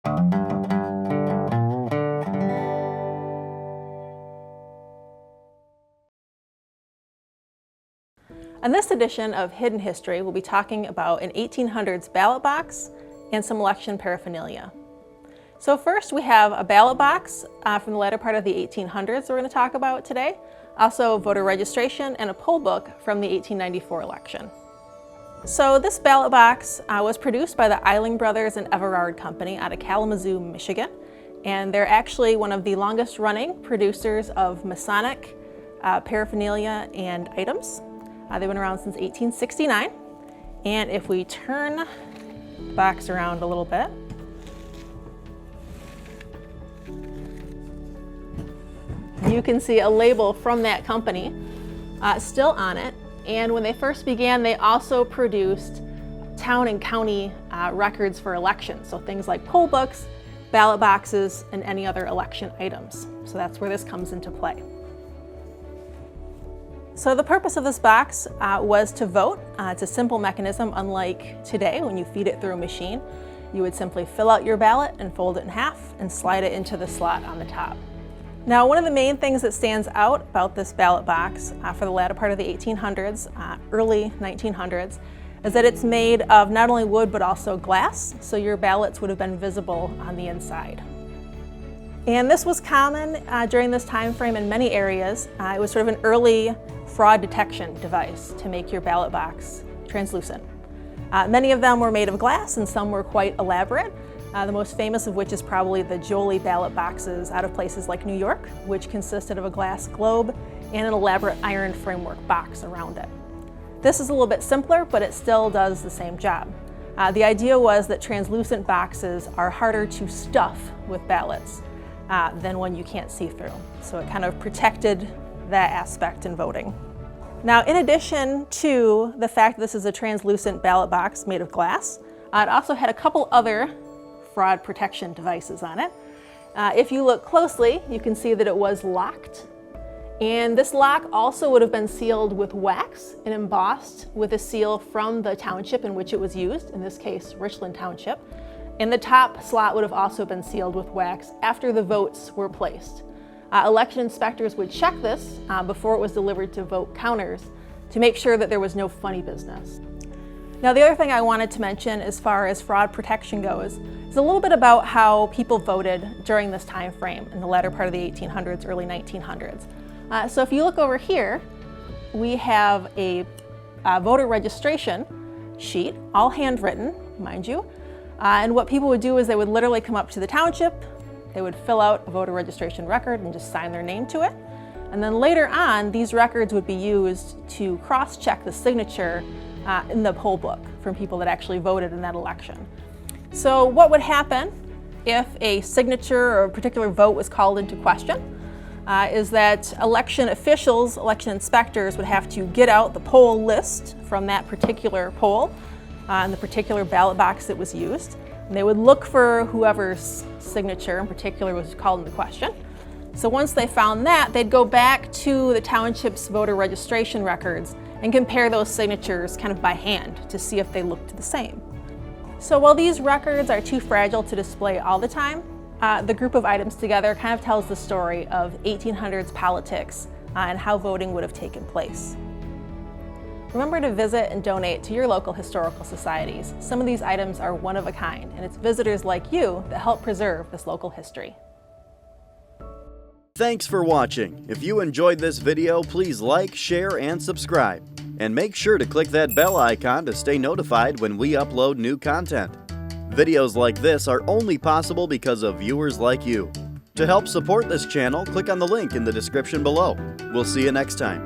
On this edition of Hidden History, we'll be talking about an 1800s ballot box and some election paraphernalia. So first we have a ballot box from the latter part of the 1800s we're going to talk about today, also voter registration and a poll book from the 1894 election. So this ballot box was produced by the Eiling Brothers and Everard Company out of Kalamazoo, Michigan, and they're actually one of the longest running producers of Masonic paraphernalia and items. They've been around since 1869, and if we turn the box around a little bit, you can see a label from that company still on it. And when they first began, they also produced town and county records for elections, so things like poll books, ballot boxes, and any other election items. So that's where this comes into play. So the purpose of this box was to vote. It's a simple mechanism, unlike today when you feed it through a machine. You would simply fill out your ballot and fold it in half and slide it into the slot on the top. Now, one of the main things that stands out about this ballot box for the latter part of the 1800s, early 1900s, is that it's made of not only wood but also glass, so your ballots would have been visible on the inside. And this was common during this time frame in many areas. It was sort of an early fraud detection device to make your ballot box translucent. Many of them were made of glass and some were quite elaborate. The most famous of which is probably the Jolie ballot boxes out of places like New York, which consisted of a glass globe and an elaborate iron framework box around it. This is a little bit simpler, but it still does the same job. The idea was that translucent boxes are harder to stuff with ballots than one you can't see through. So it kind of protected that aspect in voting. Now, in addition to the fact that this is a translucent ballot box made of glass, it also had a couple other fraud protection devices on it. If you look closely, you can see that it was locked. And this lock also would have been sealed with wax and embossed with a seal from the township in which it was used, in this case, Richland Township. And the top slot would have also been sealed with wax after the votes were placed. Election inspectors would check this before it was delivered to vote counters to make sure that there was no funny business. Now, the other thing I wanted to mention as far as fraud protection goes is a little bit about how people voted during this time frame in the latter part of the 1800s, early 1900s. So if you look over here, we have a voter registration sheet, all handwritten, mind you. And what people would do is they would literally come up to the township, they would fill out a voter registration record and just sign their name to it. And then later on, these records would be used to cross-check the signature in the poll book from people that actually voted in that election. So what would happen if a signature or a particular vote was called into question is that election officials, election inspectors would have to get out the poll list from that particular poll and the particular ballot box that was used. And they would look for whoever's signature in particular was called into question. So once they found that, they'd go back to the township's voter registration records and compare those signatures kind of by hand to see if they looked the same. So while these records are too fragile to display all the time, the group of items together kind of tells the story of 1800s politics and how voting would have taken place. Remember to visit and donate to your local historical societies. Some of these items are one of a kind, and it's visitors like you that help preserve this local history. Thanks for watching. If you enjoyed this video, please like, share, and subscribe. And make sure to click that bell icon to stay notified when we upload new content. Videos like this are only possible because of viewers like you. To help support this channel, click on the link in the description below. We'll see you next time.